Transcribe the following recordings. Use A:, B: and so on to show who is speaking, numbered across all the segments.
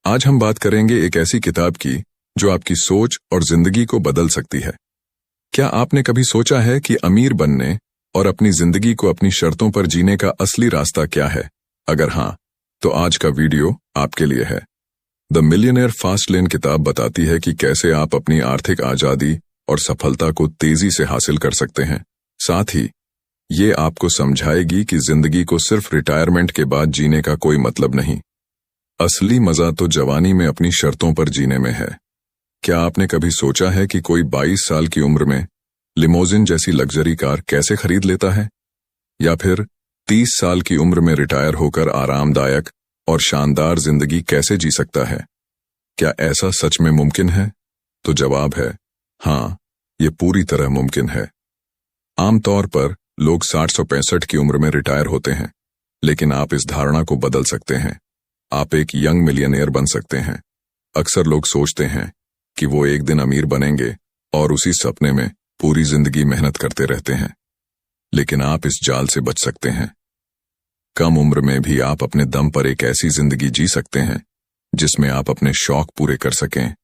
A: आज हम बात करेंगे एक ऐसी किताब की जो आपकी सोच और जिंदगी को बदल सकती है। क्या आपने कभी सोचा है कि अमीर बनने और अपनी जिंदगी को अपनी शर्तों पर जीने का असली रास्ता क्या है? अगर हाँ, तो आज का वीडियो आपके लिए है। द मिलियनेयर फास्ट लेन किताब बताती है कि कैसे आप अपनी आर्थिक आजादी और सफलता को तेजी से हासिल कर सकते हैं। साथ ही ये आपको समझाएगी कि जिंदगी को सिर्फ रिटायरमेंट के बाद जीने का कोई मतलब नहीं। असली मजा तो जवानी में अपनी शर्तों पर जीने में है। क्या आपने कभी सोचा है कि कोई 22 साल की उम्र में लिमोजिन जैसी लग्जरी कार कैसे खरीद लेता है, या फिर 30 साल की उम्र में रिटायर होकर आरामदायक और शानदार जिंदगी कैसे जी सकता है? क्या ऐसा सच में मुमकिन है? तो जवाब है हाँ, ये पूरी तरह मुमकिन है। आमतौर पर लोग 60-65 की उम्र में रिटायर होते हैं, लेकिन आप इस धारणा को बदल सकते हैं। आप एक यंग मिलियनेयर बन सकते हैं। अक्सर लोग सोचते हैं कि वो एक दिन अमीर बनेंगे और उसी सपने में पूरी जिंदगी मेहनत करते रहते हैं, लेकिन आप इस जाल से बच सकते हैं। कम उम्र में भी आप अपने दम पर एक ऐसी जिंदगी जी सकते हैं जिसमें आप अपने शौक पूरे कर सकें,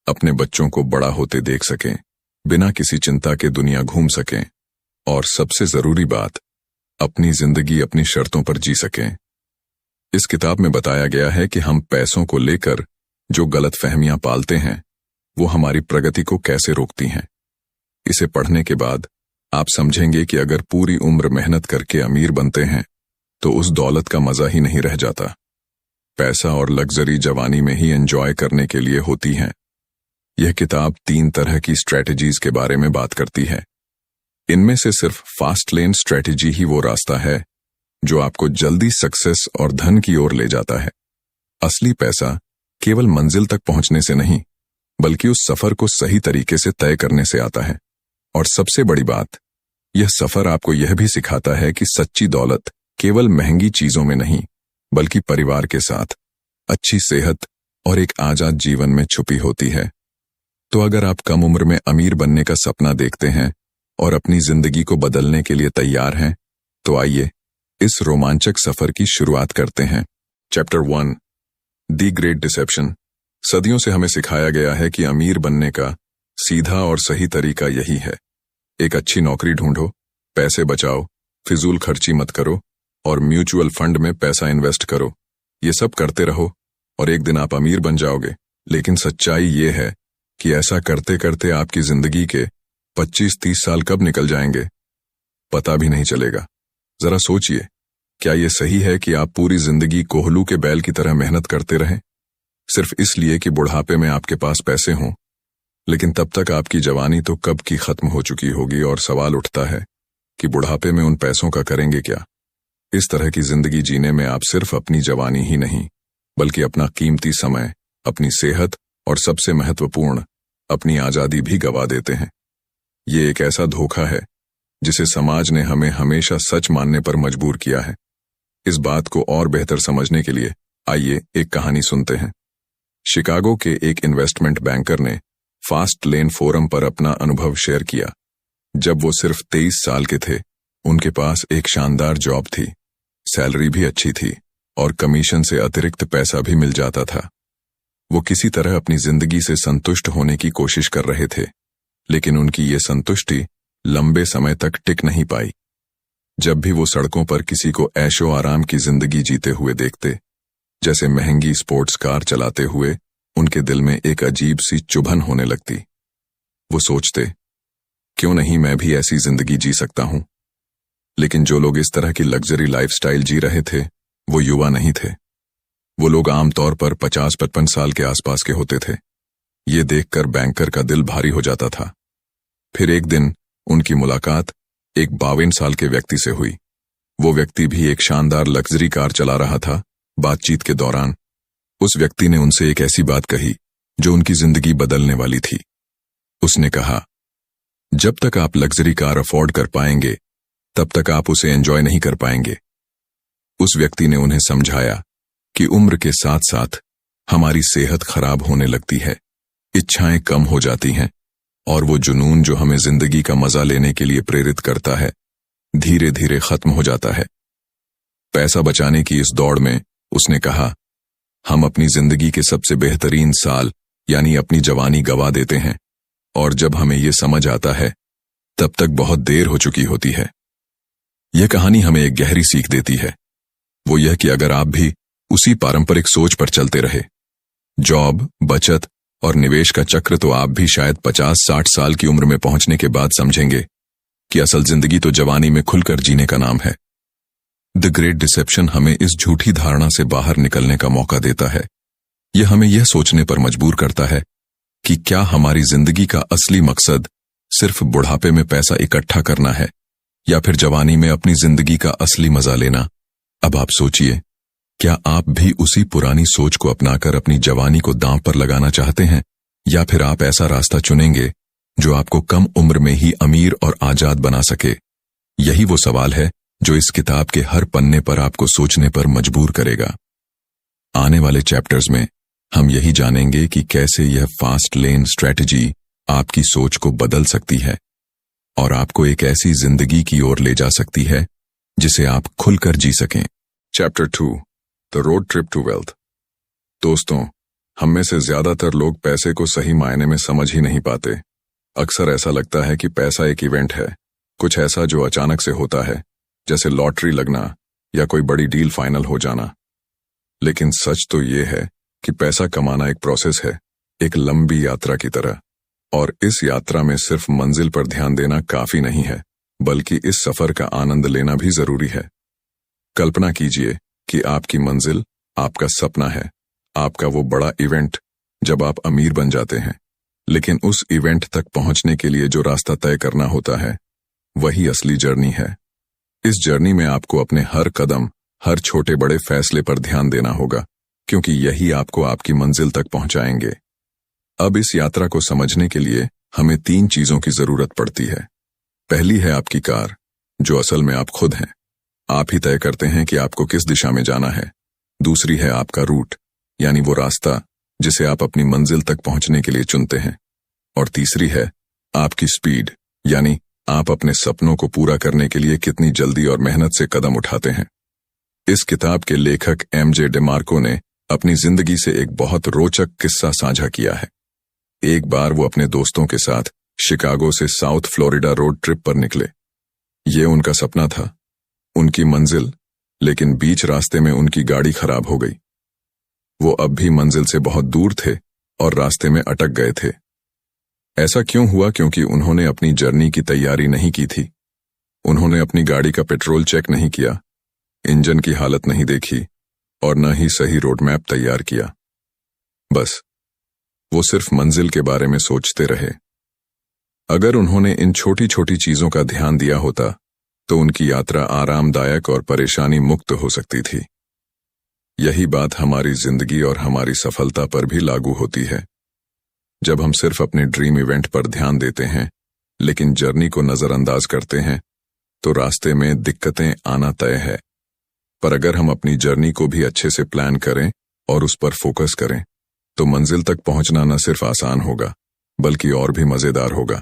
A: अपने बच्चों को बड़ा होते देख सकें, बिना किसी चिंता के दुनिया घूम सकें, और सबसे जरूरी बात, अपनी जिंदगी अपनी शर्तों पर जी सकें। इस किताब में बताया गया है कि हम पैसों को लेकर जो गलतफहमियां पालते हैं वो हमारी प्रगति को कैसे रोकती हैं। इसे पढ़ने के बाद आप समझेंगे कि अगर पूरी उम्र मेहनत करके अमीर बनते हैं तो उस दौलत का मजा ही नहीं रह जाता। पैसा और लग्जरी जवानी में ही एंजॉय करने के लिए होती हैं। यह किताब 3 तरह की स्ट्रेटजीज के बारे में बात करती है। इनमें से सिर्फ फास्ट लेन स्ट्रेटजी ही वो रास्ता है जो आपको जल्दी सक्सेस और धन की ओर ले जाता है। असली पैसा केवल मंजिल तक पहुंचने से नहीं, बल्कि उस सफर को सही तरीके से तय करने से आता है। और सबसे बड़ी बात, यह सफर आपको यह भी सिखाता है कि सच्ची दौलत केवल महंगी चीजों में नहीं, बल्कि परिवार के साथ, अच्छी सेहत और एक आजाद जीवन में छुपी होती है। तो अगर आप कम उम्र में अमीर बनने का सपना देखते हैं और अपनी जिंदगी को बदलने के लिए तैयार हैं, तो आइए इस रोमांचक सफर की शुरुआत करते हैं। Chapter 1, the great deception. सदियों से हमें सिखाया गया है कि अमीर बनने का सीधा और सही तरीका यही है। एक अच्छी नौकरी ढूंढो, पैसे बचाओ, फिजूल खर्ची मत करो और म्यूचुअल फंड में पैसा इन्वेस्ट करो। ये सब करते रहो और एक दिन आप अमीर बन जाओगे। लेकिन सच्चाई ये है कि ऐसा करते करते आपकी जिंदगी के 25-30 साल कब निकल जाएंगे पता भी नहीं चलेगा। जरा सोचिए, क्या ये सही है कि आप पूरी जिंदगी कोहलू के बैल की तरह मेहनत करते रहें, सिर्फ इसलिए कि बुढ़ापे में आपके पास पैसे हों? लेकिन तब तक आपकी जवानी तो कब की खत्म हो चुकी होगी और सवाल उठता है कि बुढ़ापे में उन पैसों का करेंगे क्या? इस तरह की जिंदगी जीने में आप सिर्फ अपनी जवानी ही नहीं, बल्कि अपना कीमती समय, अपनी सेहत और सबसे महत्वपूर्ण, अपनी आजादी भी गंवा देते हैं। ये एक ऐसा धोखा है जिसे समाज ने हमें हमेशा सच मानने पर मजबूर किया है। इस बात को और बेहतर समझने के लिए आइए एक कहानी सुनते हैं। शिकागो के एक इन्वेस्टमेंट बैंकर ने फास्ट लेन फोरम पर अपना अनुभव शेयर किया। जब वो सिर्फ 23 साल के थे, उनके पास एक शानदार जॉब थी, सैलरी भी अच्छी थी और कमीशन से अतिरिक्त पैसा भी मिल जाता था। वो किसी तरह अपनी जिंदगी से संतुष्ट होने की कोशिश कर रहे थे, लेकिन उनकी ये संतुष्टि लंबे समय तक टिक नहीं पाई। जब भी वो सड़कों पर किसी को ऐशो आराम की जिंदगी जीते हुए देखते, जैसे महंगी स्पोर्ट्स कार चलाते हुए, उनके दिल में एक अजीब सी चुभन होने लगती। वो सोचते, क्यों नहीं मैं भी ऐसी जिंदगी जी सकता हूं? लेकिन जो लोग इस तरह की लग्जरी लाइफस्टाइल जी रहे थे, वो युवा नहीं थे। वो लोग आमतौर पर 50-55 साल के आसपास के होते थे। ये देखकर बैंकर का दिल भारी हो जाता था। फिर एक दिन उनकी मुलाकात एक 52 साल के व्यक्ति से हुई। वो व्यक्ति भी एक शानदार लग्जरी कार चला रहा था। बातचीत के दौरान उस व्यक्ति ने उनसे एक ऐसी बात कही जो उनकी जिंदगी बदलने वाली थी। उसने कहा, जब तक आप लग्जरी कार अफोर्ड कर पाएंगे, तब तक आप उसे एंजॉय नहीं कर पाएंगे। उस व्यक्ति ने उन्हें समझाया कि उम्र के साथ साथ हमारी सेहत खराब होने लगती है, इच्छाएं कम हो जाती हैं और वो जुनून जो हमें जिंदगी का मजा लेने के लिए प्रेरित करता है, धीरे धीरे खत्म हो जाता है। पैसा बचाने की इस दौड़ में उसने कहा, हम अपनी जिंदगी के सबसे बेहतरीन साल यानी अपनी जवानी गवा देते हैं, और जब हमें ये समझ आता है तब तक बहुत देर हो चुकी होती है। यह कहानी हमें एक गहरी सीख देती है, वो यह कि अगर आप भी उसी पारंपरिक सोच पर चलते रहे, जॉब, बचत और निवेश का चक्र, तो आप भी शायद 50-60 साल की उम्र में पहुंचने के बाद समझेंगे कि असल जिंदगी तो जवानी में खुलकर जीने का नाम है। द ग्रेट डिसेप्शन हमें इस झूठी धारणा से बाहर निकलने का मौका देता है। यह हमें यह सोचने पर मजबूर करता है कि क्या हमारी जिंदगी का असली मकसद सिर्फ बुढ़ापे में पैसा इकट्ठा करना है या फिर जवानी में अपनी जिंदगी का असली मजा लेना। अब आप सोचिए, क्या आप भी उसी पुरानी सोच को अपनाकर अपनी जवानी को दांव पर लगाना चाहते हैं, या फिर आप ऐसा रास्ता चुनेंगे जो आपको कम उम्र में ही अमीर और आजाद बना सके? यही वो सवाल है जो इस किताब के हर पन्ने पर आपको सोचने पर मजबूर करेगा। आने वाले चैप्टर्स में हम यही जानेंगे कि कैसे यह फास्ट लेन स्ट्रेटजी आपकी सोच को बदल सकती है और आपको एक ऐसी जिंदगी की ओर ले जा सकती है जिसे आप खुलकर जी सकें। Chapter 2, the road trip to wealth. दोस्तों, हम में से ज्यादातर लोग पैसे को सही मायने में समझ ही नहीं पाते। अक्सर ऐसा लगता है कि पैसा एक इवेंट है, कुछ ऐसा जो अचानक से होता है, जैसे लॉटरी लगना या कोई बड़ी डील फाइनल हो जाना। लेकिन सच तो ये है कि पैसा कमाना एक प्रोसेस है, एक लंबी यात्रा की तरह, और इस यात्रा में सिर्फ मंजिल पर ध्यान देना काफी नहीं है, बल्कि इस सफर का आनंद लेना भी जरूरी है। कल्पना कीजिए कि आपकी मंजिल आपका सपना है, आपका वो बड़ा इवेंट जब आप अमीर बन जाते हैं। लेकिन उस इवेंट तक पहुंचने के लिए जो रास्ता तय करना होता है, वही असली जर्नी है। इस जर्नी में आपको अपने हर कदम, हर छोटे बड़े फैसले पर ध्यान देना होगा, क्योंकि यही आपको आपकी मंजिल तक पहुंचाएंगे। अब इस यात्रा को समझने के लिए हमें 3 चीजों की जरूरत पड़ती है। पहली है आपकी कार, जो असल में आप खुद हैं। आप ही तय करते हैं कि आपको किस दिशा में जाना है। दूसरी है आपका रूट, यानी वो रास्ता जिसे आप अपनी मंजिल तक पहुंचने के लिए चुनते हैं। और तीसरी है आपकी स्पीड, यानी आप अपने सपनों को पूरा करने के लिए कितनी जल्दी और मेहनत से कदम उठाते हैं। इस किताब के लेखक MJ डेमार्को ने अपनी जिंदगी से एक बहुत रोचक किस्सा साझा किया है। एक बार वो अपने दोस्तों के साथ शिकागो से साउथ फ्लोरिडा रोड ट्रिप पर निकले। ये उनका सपना था, उनकी मंजिल, लेकिन बीच रास्ते में उनकी गाड़ी खराब हो गई। वो अब भी मंजिल से बहुत दूर थे और रास्ते में अटक गए थे। ऐसा क्यों हुआ? क्योंकि उन्होंने अपनी जर्नी की तैयारी नहीं की थी। उन्होंने अपनी गाड़ी का पेट्रोल चेक नहीं किया, इंजन की हालत नहीं देखी और न ही सही रोड मैप तैयार किया। बस वो सिर्फ मंजिल के बारे में सोचते रहे। अगर उन्होंने इन छोटी छोटी चीजों का ध्यान दिया होता तो उनकी यात्रा आरामदायक और परेशानी मुक्त हो सकती थी। यही बात हमारी जिंदगी और हमारी सफलता पर भी लागू होती है। जब हम सिर्फ अपने ड्रीम इवेंट पर ध्यान देते हैं लेकिन जर्नी को नजरअंदाज करते हैं तो रास्ते में दिक्कतें आना तय है। पर अगर हम अपनी जर्नी को भी अच्छे से प्लान करें और उस पर फोकस करें तो मंजिल तक पहुंचना न सिर्फ आसान होगा बल्कि और भी मजेदार होगा।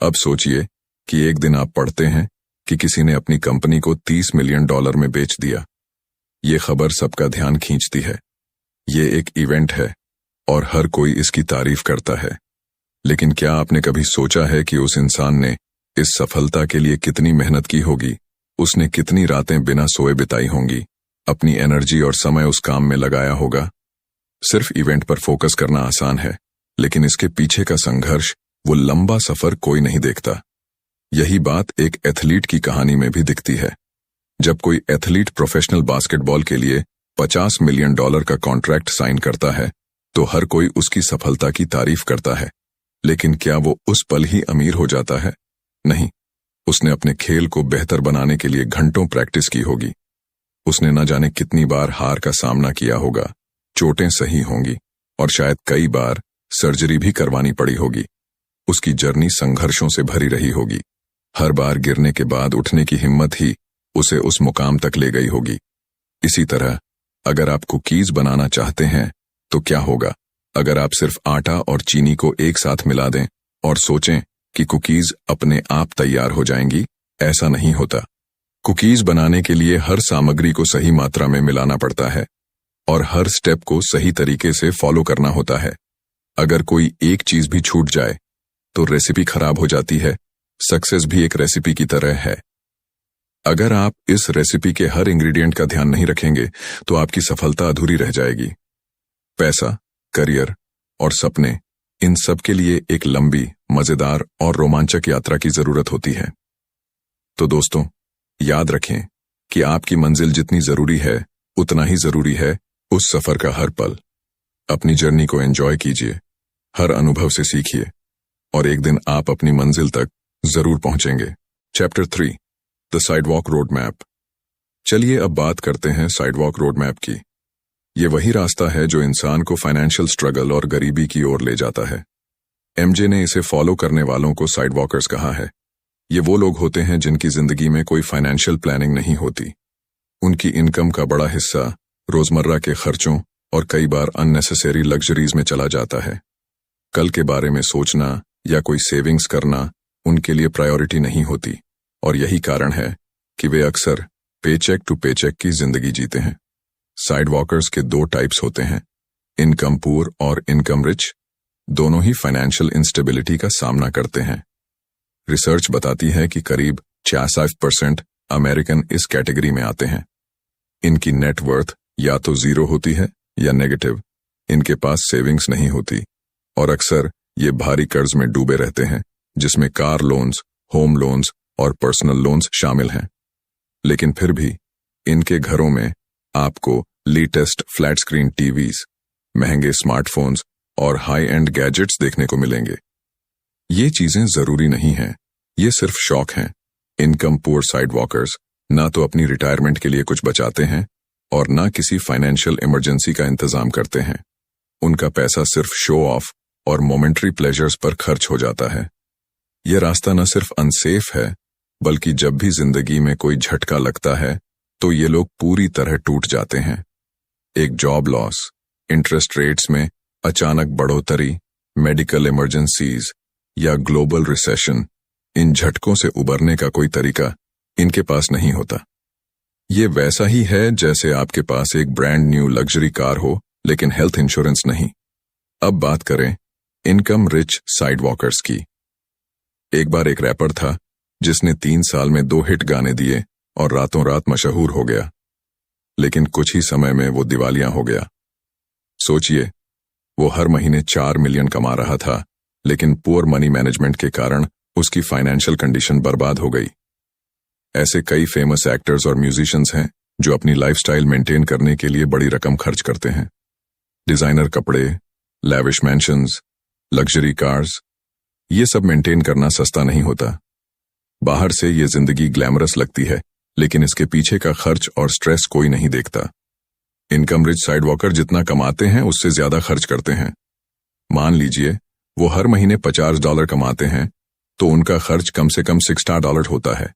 A: अब सोचिए कि एक दिन आप पढ़ते हैं कि किसी ने अपनी कंपनी को $30 मिलियन में बेच दिया। ये खबर सबका ध्यान खींचती है। ये एक इवेंट है और हर कोई इसकी तारीफ करता है। लेकिन क्या आपने कभी सोचा है कि उस इंसान ने इस सफलता के लिए कितनी मेहनत की होगी? उसने कितनी रातें बिना सोए बिताई होंगी, अपनी एनर्जी और समय उस काम में लगाया होगा। सिर्फ इवेंट पर फोकस करना आसान है, लेकिन इसके पीछे का संघर्ष, वो लंबा सफर कोई नहीं देखता। यही बात एक एथलीट की कहानी में भी दिखती है। जब कोई एथलीट प्रोफेशनल बास्केटबॉल के लिए $50 मिलियन का कॉन्ट्रैक्ट साइन करता है तो हर कोई उसकी सफलता की तारीफ करता है। लेकिन क्या वो उस पल ही अमीर हो जाता है? नहीं, उसने अपने खेल को बेहतर बनाने के लिए घंटों प्रैक्टिस की होगी। उसने न जाने कितनी बार हार का सामना किया होगा, चोटें सही होंगी और शायद कई बार सर्जरी भी करवानी पड़ी होगी। उसकी जर्नी संघर्षों से भरी रही होगी। हर बार गिरने के बाद उठने की हिम्मत ही उसे उस मुकाम तक ले गई होगी। इसी तरह अगर आप कुकीज बनाना चाहते हैं तो क्या होगा अगर आप सिर्फ आटा और चीनी को एक साथ मिला दें और सोचें कि कुकीज अपने आप तैयार हो जाएंगी? ऐसा नहीं होता। कुकीज बनाने के लिए हर सामग्री को सही मात्रा में मिलाना पड़ता है। और हर स्टेप को सही तरीके से फॉलो करना होता है। अगर कोई एक चीज भी छूट जाए तो रेसिपी खराब हो जाती है। सक्सेस भी एक रेसिपी की तरह है। अगर आप इस रेसिपी के हर इंग्रेडिएंट का ध्यान नहीं रखेंगे तो आपकी सफलता अधूरी रह जाएगी। पैसा, करियर और सपने, इन सब के लिए एक लंबी, मजेदार और रोमांचक यात्रा की जरूरत होती है। तो दोस्तों, याद रखें कि आपकी मंजिल जितनी जरूरी है उतना ही जरूरी है उस सफर का हर पल। अपनी जर्नी को एंजॉय कीजिए, हर अनुभव से सीखिए और एक दिन आप अपनी मंजिल तक जरूर पहुंचेंगे। Chapter 3, the sidewalk road map. चलिए अब बात करते हैं साइडवॉक रोड मैप की। ये वही रास्ता है जो इंसान को फाइनेंशियल स्ट्रगल और गरीबी की ओर ले जाता है। एमजे ने इसे फॉलो करने वालों को साइडवॉकर्स कहा है। ये वो लोग होते हैं जिनकी जिंदगी में कोई फाइनेंशियल प्लानिंग नहीं होती। उनकी इनकम का बड़ा हिस्सा रोजमर्रा के खर्चों और कई बार अननेसेसरी लग्जरीज में चला जाता है। कल के बारे में सोचना या कोई सेविंग्स करना उनके लिए प्रायोरिटी नहीं होती और यही कारण है कि वे अक्सर पेचेक टू पेचेक की जिंदगी जीते हैं। साइडवॉकर्स के 2 टाइप्स होते हैं, इनकम पुअर और इनकम रिच। दोनों ही फाइनेंशियल इंस्टेबिलिटी का सामना करते हैं। रिसर्च बताती है कि करीब 66% अमेरिकन इस कैटेगरी में आते हैं। इनकी नेट वर्थ या तो 0 होती है या नेगेटिव। इनके पास सेविंग्स नहीं होती और अक्सर ये भारी कर्ज में डूबे रहते हैं, जिसमें कार लोन्स, होम लोन्स और पर्सनल लोन्स शामिल हैं। लेकिन फिर भी इनके घरों में आपको लेटेस्ट फ्लैट स्क्रीन टीवीज, महंगे स्मार्टफोन्स और हाई एंड गैजेट्स देखने को मिलेंगे। ये चीजें जरूरी नहीं हैं, ये सिर्फ शौक हैं। इनकम पुअर साइडवॉकर्स ना तो अपनी रिटायरमेंट के लिए कुछ बचाते हैं और ना किसी फाइनेंशियल इमरजेंसी का इंतजाम करते हैं। उनका पैसा सिर्फ शो ऑफ और मोमेंटरी प्लेजर्स पर खर्च हो जाता है। यह रास्ता न सिर्फ अनसेफ है, बल्कि जब भी जिंदगी में कोई झटका लगता है तो ये लोग पूरी तरह टूट जाते हैं। एक जॉब लॉस, इंटरेस्ट रेट्स में अचानक बढ़ोतरी, मेडिकल इमरजेंसीज या ग्लोबल रिसेशन, इन झटकों से उबरने का कोई तरीका इनके पास नहीं होता। ये वैसा ही है जैसे आपके पास एक ब्रांड न्यू लग्जरी कार हो लेकिन हेल्थ इंश्योरेंस नहीं। अब बात करें इनकम रिच साइडवॉकर्स की। एक बार एक रैपर था जिसने 3 साल में 2 हिट गाने दिए और रातों रात मशहूर हो गया, लेकिन कुछ ही समय में वो दिवालिया हो गया। सोचिए, वो हर महीने 4 मिलियन कमा रहा था, लेकिन पुअर मनी मैनेजमेंट के कारण उसकी फाइनेंशियल कंडीशन बर्बाद हो गई। ऐसे कई फेमस एक्टर्स और म्यूजिशियंस हैं जो अपनी लाइफस्टाइल मेंटेन करने के लिए बड़ी रकम खर्च करते हैं। डिजाइनर कपड़े, लैविश मैंशंस, लग्जरी कार्स, ये सब मेंटेन करना सस्ता नहीं होता। बाहर से ये जिंदगी ग्लैमरस लगती है, लेकिन इसके पीछे का खर्च और स्ट्रेस कोई नहीं देखता। इनकम रिच साइडवॉकर जितना कमाते हैं उससे ज्यादा खर्च करते हैं। मान लीजिए वो हर महीने $50 कमाते हैं तो उनका खर्च कम से कम $60 होता है।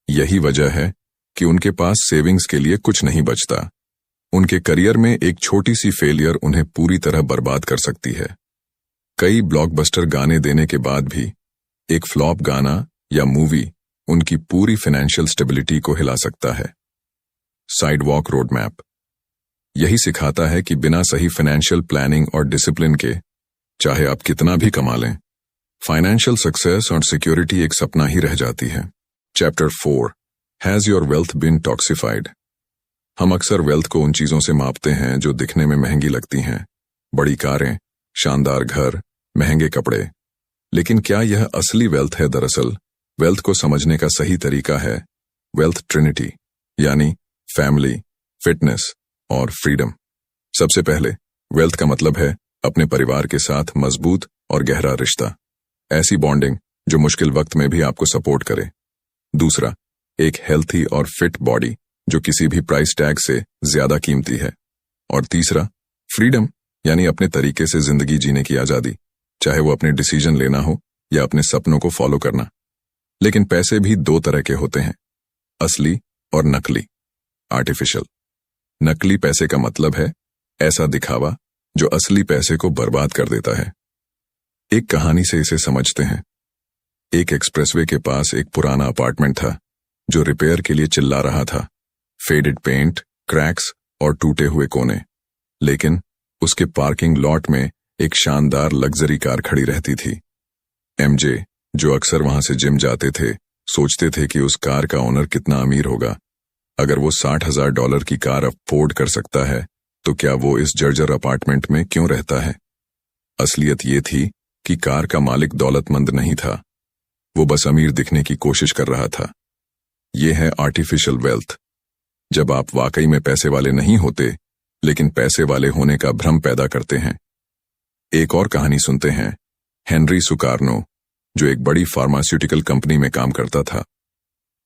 A: यही वजह है कि उनके पास सेविंग्स के लिए कुछ नहीं बचता। उनके करियर में एक छोटी सी फेलियर उन्हें पूरी तरह बर्बाद कर सकती है। कई ब्लॉकबस्टर गाने देने के बाद भी एक फ्लॉप गाना या मूवी उनकी पूरी फाइनेंशियल स्टेबिलिटी को हिला सकता है। साइडवॉक रोड मैप यही सिखाता है कि बिना सही फाइनेंशियल प्लानिंग और डिसिप्लिन के, चाहे आप कितना भी कमा लें, फाइनेंशियल सक्सेस और सिक्योरिटी एक सपना ही रह जाती है। Chapter 4, has your wealth been toxified. हम अक्सर वेल्थ को उन चीजों से मापते हैं जो दिखने में महंगी लगती हैं, बड़ी कारें, शानदार घर, महंगे कपड़े। लेकिन क्या यह असली वेल्थ है? दरअसल वेल्थ को समझने का सही तरीका है वेल्थ ट्रिनिटी, यानी फैमिली, फिटनेस और फ्रीडम। सबसे पहले वेल्थ का मतलब है अपने परिवार के साथ मजबूत और गहरा रिश्ता, ऐसी बॉन्डिंग जो मुश्किल वक्त में भी आपको सपोर्ट करे। दूसरा, एक हेल्थी और फिट बॉडी जो किसी भी प्राइस टैग से ज्यादा कीमती है। और तीसरा, फ्रीडम, यानी अपने तरीके से जिंदगी जीने की आजादी, चाहे वो अपने डिसीजन लेना हो या अपने सपनों को फॉलो करना। लेकिन पैसे भी 2 तरह के होते हैं, असली और नकली, आर्टिफिशियल। नकली पैसे का मतलब है ऐसा दिखावा जो असली पैसे को बर्बाद कर देता है। एक कहानी से इसे समझते हैं। एक एक्सप्रेसवे के पास एक पुराना अपार्टमेंट था जो रिपेयर के लिए चिल्ला रहा था। फेडेड पेंट, क्रैक्स और टूटे हुए कोने। लेकिन उसके पार्किंग लॉट में एक शानदार लग्जरी कार खड़ी रहती थी। एमजे, जो अक्सर वहां से जिम जाते थे, सोचते थे कि उस कार का ओनर कितना अमीर होगा। अगर वो $60,000 की कार अफोर्ड कर सकता है तो क्या वो इस जर्जर अपार्टमेंट में क्यों रहता है। असलियत ये थी कि कार का मालिक दौलतमंद नहीं था, वो बस अमीर दिखने की कोशिश कर रहा था। ये है आर्टिफिशियल वेल्थ, जब आप वाकई में पैसे वाले नहीं होते लेकिन पैसे वाले होने का भ्रम पैदा करते हैं। एक और कहानी सुनते हैं हेनरी सुकार्नो, जो एक बड़ी फार्मास्यूटिकल कंपनी में काम करता था।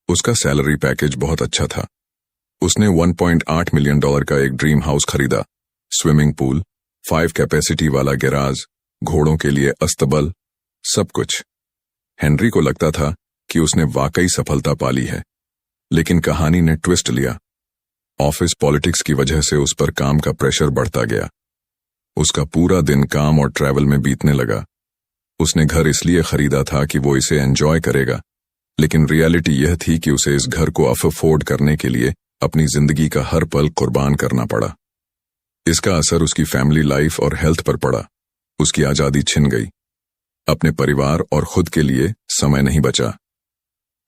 A: उसका सैलरी पैकेज बहुत अच्छा था। उसने $1.8 मिलियन का एक ड्रीम हाउस खरीदा, स्विमिंग पूल, 5 कैपेसिटी वाला गैराज, घोड़ों के लिए अस्तबल, सब कुछ। हेनरी को लगता था कि उसने वाकई सफलता पाली है, लेकिन कहानी ने ट्विस्ट लिया। ऑफिस पॉलिटिक्स की वजह से उस पर काम का प्रेशर बढ़ता गया। उसका पूरा दिन काम और ट्रैवल में बीतने लगा। उसने घर इसलिए खरीदा था कि वो इसे एंजॉय करेगा, लेकिन रियलिटी यह थी कि उसे इस घर को अफोर्ड करने के लिए अपनी जिंदगी का हर पल कुर्बान करना पड़ा। इसका असर उसकी फैमिली लाइफ और हेल्थ पर पड़ा। उसकी आजादी छिन गई। अपने परिवार और खुद के लिए समय नहीं बचा।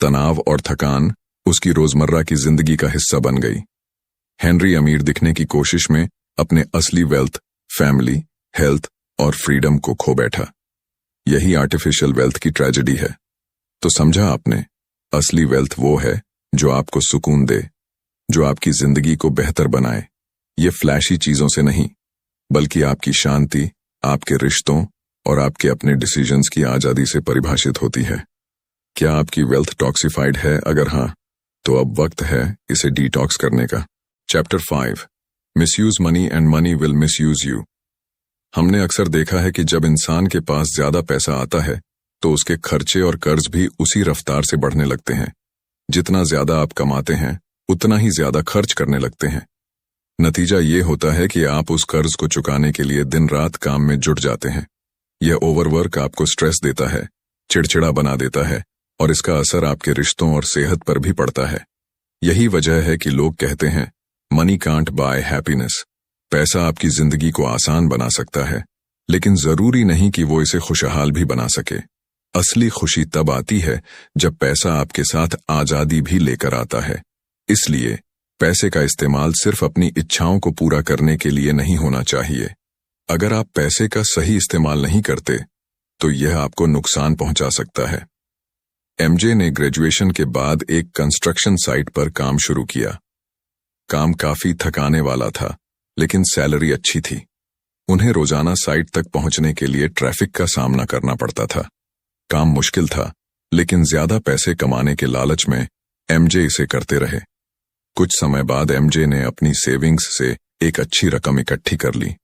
A: तनाव और थकान उसकी रोजमर्रा की जिंदगी का हिस्सा बन गई। हेनरी अमीर दिखने की कोशिश में अपने असली वेल्थ, फैमिली, हेल्थ और फ्रीडम को खो बैठा। यही आर्टिफिशियल वेल्थ की ट्रेजेडी है। तो समझा आपने, असली वेल्थ वो है जो आपको सुकून दे, जो आपकी जिंदगी को बेहतर बनाए। ये फ्लैशी चीजों से नहीं, बल्कि आपकी शांति, आपके रिश्तों और आपके अपने डिसीजंस की आजादी से परिभाषित होती है। क्या आपकी वेल्थ टॉक्सिफाइड है? अगर हाँ, तो अब वक्त है इसे डिटॉक्स करने का। Chapter 5, misuse money and money will misuse you. हमने अक्सर देखा है कि जब इंसान के पास ज्यादा पैसा आता है तो उसके खर्चे और कर्ज भी उसी रफ्तार से बढ़ने लगते हैं। जितना ज्यादा आप कमाते हैं उतना ही ज्यादा खर्च करने लगते हैं। नतीजा ये होता है कि आप उस कर्ज को चुकाने के लिए दिन रात काम में जुट जाते हैं। यह ओवरवर्क आपको स्ट्रेस देता है, चिड़चिड़ा बना देता है और इसका असर आपके रिश्तों और सेहत पर भी पड़ता है। यही वजह है कि लोग कहते हैं मनी कांट बाय हैप्पीनेस। पैसा आपकी जिंदगी को आसान बना सकता है, लेकिन जरूरी नहीं कि वो इसे खुशहाल भी बना सके। असली खुशी तब आती है जब पैसा आपके साथ आजादी भी लेकर आता है। इसलिए पैसे का इस्तेमाल सिर्फ अपनी इच्छाओं को पूरा करने के लिए नहीं होना चाहिए। अगर आप पैसे का सही इस्तेमाल नहीं करते तो यह आपको नुकसान पहुंचा सकता है। एमजे ने ग्रेजुएशन के बाद एक कंस्ट्रक्शन साइट पर काम शुरू किया। काम काफी थकाने वाला था, लेकिन सैलरी अच्छी थी। उन्हें रोजाना साइट तक पहुंचने के लिए ट्रैफिक का सामना करना पड़ता था। काम मुश्किल था, लेकिन ज्यादा पैसे कमाने के लालच में एमजे इसे करते रहे। कुछ समय बाद एमजे ने अपनी सेविंग्स से एक अच्छी रकम इकट्ठी कर ली।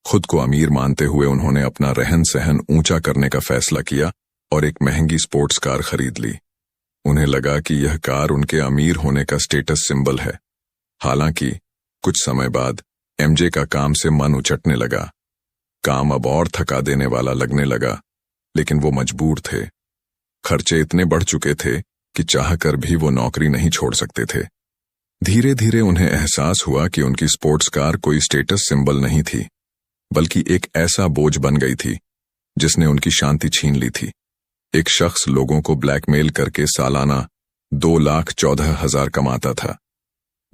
A: खुद को अमीर मानते हुए उन्होंने अपना रहन सहन ऊंचा करने का फैसला किया और एक महंगी स्पोर्ट्स कार खरीद ली। उन्हें लगा कि यह कार उनके अमीर होने का स्टेटस सिंबल है। हालांकि कुछ समय बाद एमजे का काम से मन उचटने लगा। काम अब और थका देने वाला लगने लगा, लेकिन वो मजबूर थे। खर्चे इतने बढ़ चुके थे कि चाहकर भी वो नौकरी नहीं छोड़ सकते थे। धीरे धीरे उन्हें एहसास हुआ कि उनकी स्पोर्ट्स कार कोई स्टेटस सिंबल नहीं थी, बल्कि एक ऐसा बोझ बन गई थी जिसने उनकी शांति छीन ली थी। एक शख्स लोगों को ब्लैकमेल करके सालाना 2,14,000 कमाता था।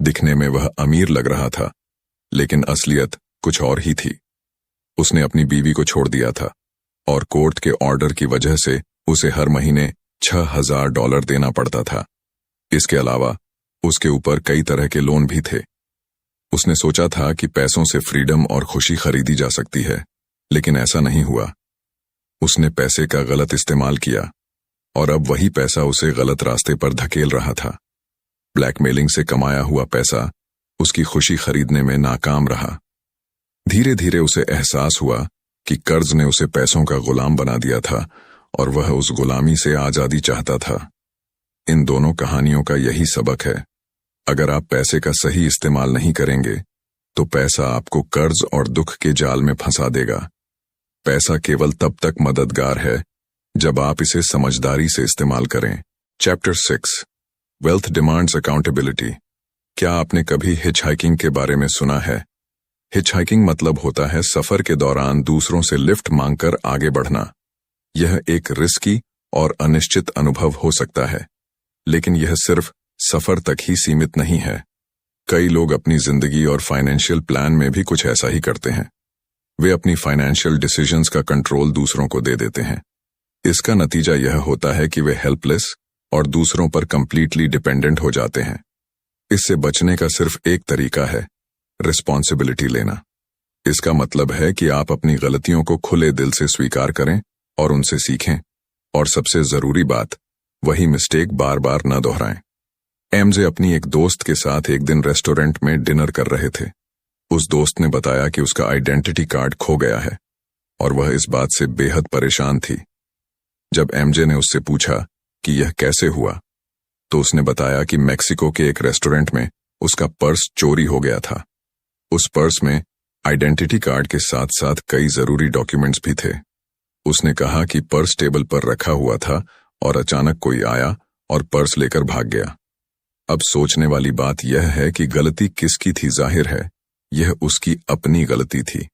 A: दिखने में वह अमीर लग रहा था, लेकिन असलियत कुछ और ही थी। उसने अपनी बीवी को छोड़ दिया था और कोर्ट के ऑर्डर की वजह से उसे हर महीने $6,000 देना पड़ता था। इसके अलावा उसके ऊपर कई तरह के लोन भी थे। उसने सोचा था कि पैसों से फ्रीडम और खुशी खरीदी जा सकती है, लेकिन ऐसा नहीं हुआ। उसने पैसे का गलत इस्तेमाल किया और अब वही पैसा उसे गलत रास्ते पर धकेल रहा था। ब्लैकमेलिंग से कमाया हुआ पैसा उसकी खुशी खरीदने में नाकाम रहा। धीरे धीरे उसे एहसास हुआ कि कर्ज ने उसे पैसों का गुलाम बना दिया था और वह उस गुलामी से आजादी चाहता था। इन दोनों कहानियों का यही सबक है। अगर आप पैसे का सही इस्तेमाल नहीं करेंगे तो पैसा आपको कर्ज और दुख के जाल में फंसा देगा। पैसा केवल तब तक मददगार है जब आप इसे समझदारी से इस्तेमाल करें। Chapter 6, wealth demands accountability. क्या आपने कभी हिचहाइकिंग के बारे में सुना है? हिचहाइकिंग मतलब होता है सफर के दौरान दूसरों से लिफ्ट मांगकर आगे बढ़ना। यह एक रिस्की और अनिश्चित अनुभव हो सकता है, लेकिन यह सिर्फ सफर तक ही सीमित नहीं है। कई लोग अपनी जिंदगी और फाइनेंशियल प्लान में भी कुछ ऐसा ही करते हैं। वे अपनी फाइनेंशियल डिसीजंस का कंट्रोल दूसरों को दे देते हैं। इसका नतीजा यह होता है कि वे हेल्पलेस और दूसरों पर कंप्लीटली डिपेंडेंट हो जाते हैं। इससे बचने का सिर्फ एक तरीका है, रिस्पॉन्सिबिलिटी लेना। इसका मतलब है कि आप अपनी गलतियों को खुले दिल से स्वीकार करें और उनसे सीखें, और सबसे जरूरी बात, वही मिस्टेक बार बार न दोहराएं। एमजे अपनी एक दोस्त के साथ एक दिन रेस्टोरेंट में डिनर कर रहे थे। उस दोस्त ने बताया कि उसका आइडेंटिटी कार्ड खो गया है और वह इस बात से बेहद परेशान थी। जब एमजे ने उससे पूछा कि यह कैसे हुआ, तो उसने बताया कि मेक्सिको के एक रेस्टोरेंट में उसका पर्स चोरी हो गया था। उस पर्स में आइडेंटिटी कार्ड के साथ साथ कई जरूरी डॉक्यूमेंट्स भी थे। उसने कहा कि पर्स टेबल पर रखा हुआ था और अचानक कोई आया और पर्स लेकर भाग गया। अब सोचने वाली बात यह है कि गलती किसकी थी। जाहिर है यह उसकी अपनी गलती थी।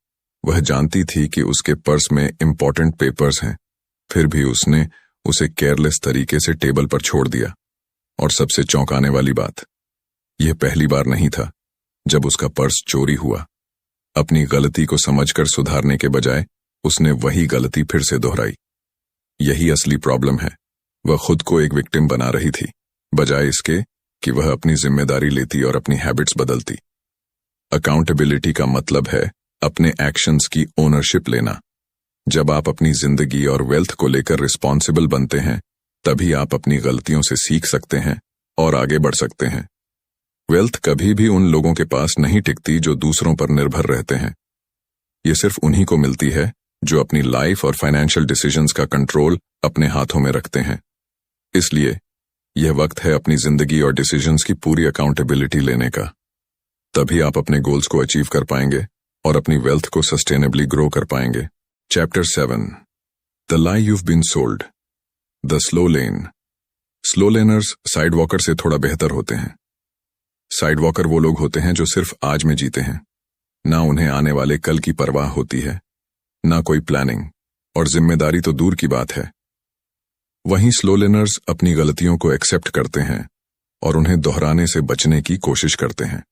A: वह जानती थी कि उसके पर्स में इंपॉर्टेंट पेपर्स हैं, फिर भी उसने उसे केयरलेस तरीके से टेबल पर छोड़ दिया। और सबसे चौंकाने वाली बात, यह पहली बार नहीं था जब उसका पर्स चोरी हुआ। अपनी गलती को समझकर सुधारने के बजाय उसने वही गलती फिर से दोहराई। यही असली प्रॉब्लम है। वह खुद को एक विक्टिम बना रही थी, बजाय इसके कि वह अपनी जिम्मेदारी लेती और अपनी हैबिट्स बदलती। अकाउंटेबिलिटी का मतलब है अपने एक्शंस की ओनरशिप लेना। जब आप अपनी जिंदगी और वेल्थ को लेकर रिस्पॉन्सिबल बनते हैं, तभी आप अपनी गलतियों से सीख सकते हैं और आगे बढ़ सकते हैं। वेल्थ कभी भी उन लोगों के पास नहीं टिकती जो दूसरों पर निर्भर रहते हैं। ये सिर्फ उन्हीं को मिलती है जो अपनी लाइफ और फाइनेंशियल डिसीजंस का कंट्रोल अपने हाथों में रखते हैं। इसलिए यह वक्त है अपनी जिंदगी और डिसीजंस की पूरी अकाउंटेबिलिटी लेने का। तभी आप अपने गोल्स को अचीव कर पाएंगे और अपनी वेल्थ को सस्टेनेबली ग्रो कर पाएंगे। Chapter 7, the lie you've been sold, the slow lane. Slow laners side walker से थोड़ा बेहतर होते हैं। साइड वॉकर वो लोग होते हैं जो सिर्फ आज में जीते हैं। ना उन्हें आने वाले कल की परवाह होती है, ना कोई प्लानिंग, और जिम्मेदारी तो दूर की बात है। वहीं स्लो लेनर्स अपनी गलतियों को एक्सेप्ट करते हैं और उन्हें दोहराने से बचने की कोशिश करते हैं।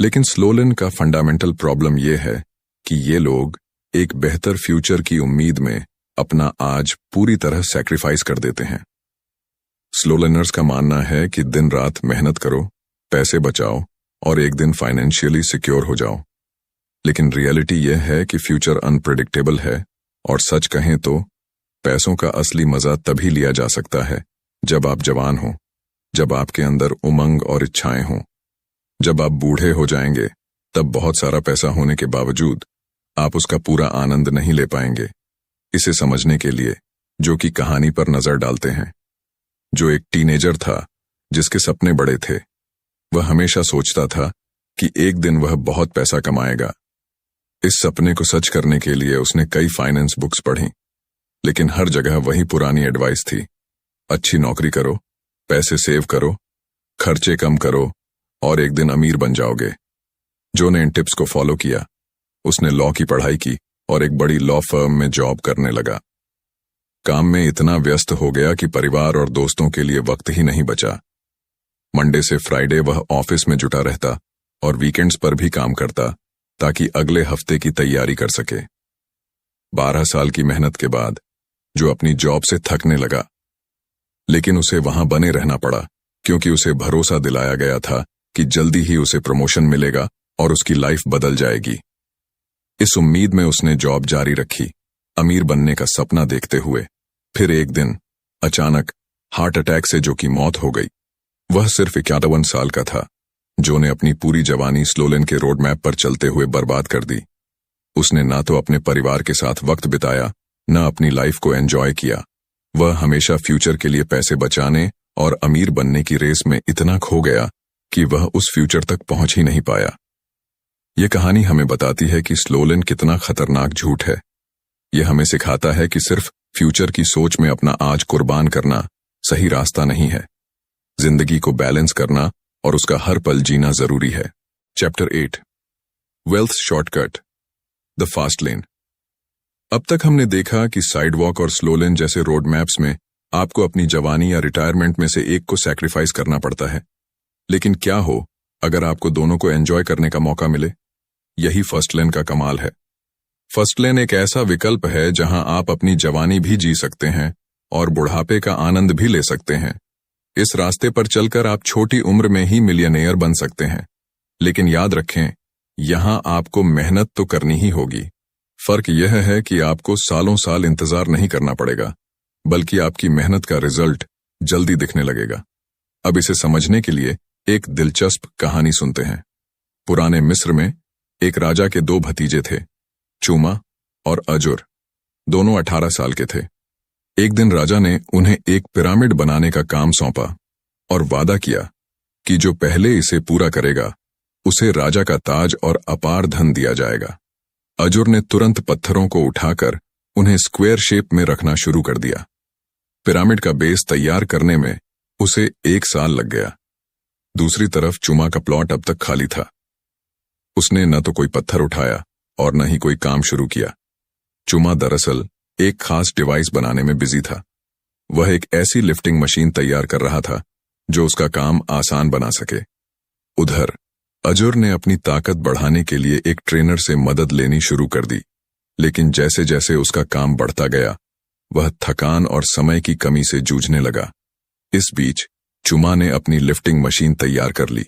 A: लेकिन स्लो लेन का फंडामेंटल प्रॉब्लम यह है कि ये लोग एक बेहतर फ्यूचर की उम्मीद में अपना आज पूरी तरह सैक्रिफाइस कर देते हैं। स्लो लर्नर्स का मानना है कि दिन रात मेहनत करो, पैसे बचाओ और एक दिन फाइनेंशियली सिक्योर हो जाओ। लेकिन रियलिटी यह है कि फ्यूचर अनप्रेडिक्टेबल है, और सच कहें तो पैसों का असली मजा तभी लिया जा सकता है जब आप जवान हो, जब आपके अंदर उमंग और इच्छाएं हों। जब आप बूढ़े हो जाएंगे, तब बहुत सारा पैसा होने के बावजूद आप उसका पूरा आनंद नहीं ले पाएंगे। इसे समझने के लिए जो कि कहानी पर नजर डालते हैं। जो एक टीनेजर था जिसके सपने बड़े थे, वह हमेशा सोचता था कि एक दिन वह बहुत पैसा कमाएगा। इस सपने को सच करने के लिए उसने कई फाइनेंस बुक्स पढ़ी, लेकिन हर जगह वही पुरानी एडवाइस थी, अच्छी नौकरी करो, पैसे सेव करो, खर्चे कम करो और एक दिन अमीर बन जाओगे। जो ने इन टिप्स को फॉलो किया, उसने लॉ की पढ़ाई की और एक बड़ी लॉ फर्म में जॉब करने लगा। काम में इतना व्यस्त हो गया कि परिवार और दोस्तों के लिए वक्त ही नहीं बचा। मंडे से फ्राइडे वह ऑफिस में जुटा रहता और वीकेंड्स पर भी काम करता ताकि अगले हफ्ते की तैयारी कर सके। 12 साल की मेहनत के बाद जो अपनी जॉब से थकने लगा, लेकिन उसे वहां बने रहना पड़ा क्योंकि उसे भरोसा दिलाया गया था कि जल्दी ही उसे प्रमोशन मिलेगा और उसकी लाइफ बदल जाएगी। इस उम्मीद में उसने जॉब जारी रखी, अमीर बनने का सपना देखते हुए। फिर एक दिन अचानक हार्ट अटैक से जो की मौत हो गई। वह सिर्फ 51 साल का था। जो ने अपनी पूरी जवानी स्लो लेन के रोड मैप पर चलते हुए बर्बाद कर दी। उसने ना तो अपने परिवार के साथ वक्त बिताया, न अपनी लाइफ को एंजॉय किया। वह हमेशा फ्यूचर के लिए पैसे बचाने और अमीर बनने की रेस में इतना खो गया कि वह उस फ्यूचर तक पहुंच ही नहीं पाया। यह कहानी हमें बताती है कि स्लो लेन कितना खतरनाक झूठ है। यह हमें सिखाता है कि सिर्फ फ्यूचर की सोच में अपना आज कुर्बान करना सही रास्ता नहीं है। जिंदगी को बैलेंस करना और उसका हर पल जीना जरूरी है। Chapter 8, wealth shortcut, the fast lane. अब तक हमने देखा कि साइडवॉक और स्लो लेन जैसे रोड मैप्स में आपको अपनी जवानी या रिटायरमेंट में से एक को सैक्रिफाइस करना पड़ता है। लेकिन क्या हो अगर आपको दोनों को एंजॉय करने का मौका मिले? यही फर्स्ट लेन का कमाल है। फर्स्ट लेन एक ऐसा विकल्प है जहां आप अपनी जवानी भी जी सकते हैं और बुढ़ापे का आनंद भी ले सकते हैं। इस रास्ते पर चलकर आप छोटी उम्र में ही मिलियनेयर बन सकते हैं। लेकिन याद रखें, यहां आपको मेहनत तो करनी ही होगी। फर्क यह है कि आपको सालों साल इंतजार नहीं करना पड़ेगा, बल्कि आपकी मेहनत का रिजल्ट जल्दी दिखने लगेगा। अब इसे समझने के लिए एक दिलचस्प कहानी सुनते हैं। पुराने मिस्र में एक राजा के दो भतीजे थे, चूमा और अजुर। दोनों 18 साल के थे। एक दिन राजा ने उन्हें एक पिरामिड बनाने का काम सौंपा और वादा किया कि जो पहले इसे पूरा करेगा उसे राजा का ताज और अपार धन दिया जाएगा। अजुर ने तुरंत पत्थरों को उठाकर उन्हें स्क्वायर शेप में रखना शुरू कर दिया। पिरामिड का बेस तैयार करने में उसे 1 साल लग गया। दूसरी तरफ चुमा का प्लॉट अब तक खाली था। उसने न तो कोई पत्थर उठाया और न ही कोई काम शुरू किया। चुमा दरअसल एक खास डिवाइस बनाने में बिजी था। वह एक ऐसी लिफ्टिंग मशीन तैयार कर रहा था जो उसका काम आसान बना सके। उधर अजुर ने अपनी ताकत बढ़ाने के लिए एक ट्रेनर से मदद लेनी शुरू कर दी। लेकिन जैसे जैसे उसका काम बढ़ता गया, वह थकान और समय की कमी से जूझने लगा। इस बीच चुमा ने अपनी लिफ्टिंग मशीन तैयार कर ली।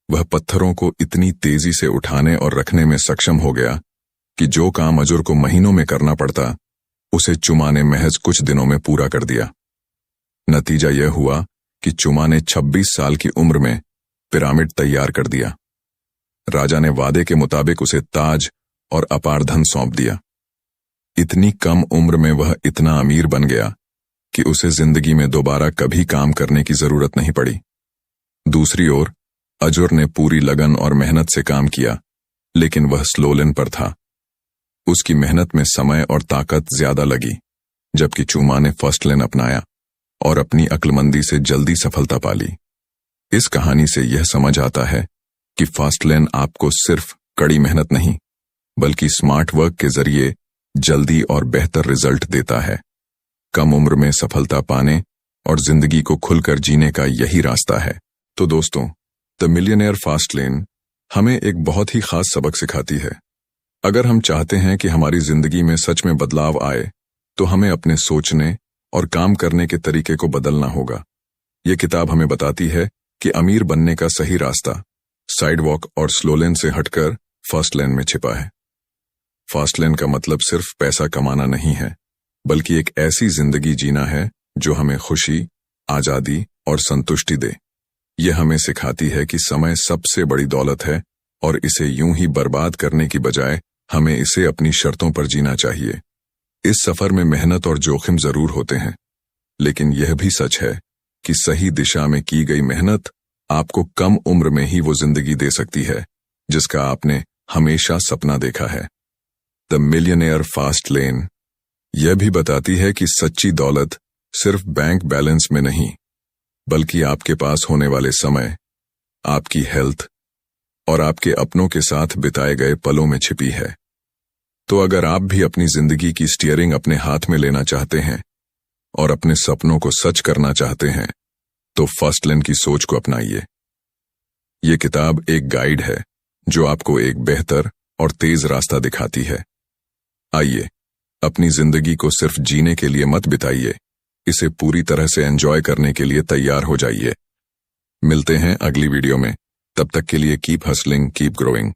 A: वह पत्थरों को इतनी तेजी से उठाने और रखने में सक्षम हो गया कि जो काम अजुर को महीनों में करना पड़ता, उसे चुमा ने महज कुछ दिनों में पूरा कर दिया। नतीजा यह हुआ कि चुमा ने 26 साल की उम्र में पिरामिड तैयार कर दिया। राजा ने वादे के मुताबिक उसे ताज और अपार धन सौंप दिया। इतनी कम उम्र में वह इतना अमीर बन गया कि उसे जिंदगी में दोबारा कभी काम करने की जरूरत नहीं पड़ी। दूसरी ओर अजुर ने पूरी लगन और मेहनत से काम किया, लेकिन वह स्लो लेन पर था। उसकी मेहनत में समय और ताकत ज्यादा लगी, जबकि चुमा ने फर्स्ट लेन अपनाया और अपनी अक्लमंदी से जल्दी सफलता पाली। इस कहानी से यह समझ आता है कि फास्ट लेन आपको सिर्फ कड़ी मेहनत नहीं, बल्कि स्मार्ट वर्क के जरिए जल्दी और बेहतर रिजल्ट देता है। कम उम्र में सफलता पाने और जिंदगी को खुलकर जीने का यही रास्ता है। तो दोस्तों, द मिलियनेयर फास्ट लेन हमें एक बहुत ही खास सबक सिखाती है। अगर हम चाहते हैं कि हमारी जिंदगी में सच में बदलाव आए, तो हमें अपने सोचने और काम करने के तरीके को बदलना होगा। ये किताब हमें बताती है कि अमीर बनने का सही रास्ता साइडवॉक और स्लो लेन से हटकर फास्ट लेन में छिपा है। फास्ट लेन का मतलब सिर्फ पैसा कमाना नहीं है, बल्कि एक ऐसी जिंदगी जीना है जो हमें खुशी, आजादी और संतुष्टि दे। यह हमें सिखाती है कि समय सबसे बड़ी दौलत है और इसे यूं ही बर्बाद करने की बजाय हमें इसे अपनी शर्तों पर जीना चाहिए। इस सफर में मेहनत और जोखिम जरूर होते हैं, लेकिन यह भी सच है कि सही दिशा में की गई मेहनत आपको कम उम्र में ही वो जिंदगी दे सकती है जिसका आपने हमेशा सपना देखा है। द मिलियनेयर फास्ट लेन यह भी बताती है कि सच्ची दौलत सिर्फ बैंक बैलेंस में नहीं, बल्कि आपके पास होने वाले समय, आपकी हेल्थ और आपके अपनों के साथ बिताए गए पलों में छिपी है। तो अगर आप भी अपनी जिंदगी की स्टीयरिंग अपने हाथ में लेना चाहते हैं और अपने सपनों को सच करना चाहते हैं, तो फर्स्ट लेन की सोच को अपनाइए। ये किताब एक गाइड है जो आपको एक बेहतर और तेज रास्ता दिखाती है। आइए, अपनी जिंदगी को सिर्फ जीने के लिए मत बिताइए, इसे पूरी तरह से एंजॉय करने के लिए तैयार हो जाइए। मिलते हैं अगली वीडियो में। तब तक के लिए कीप हसलिंग, कीप ग्रोइंग।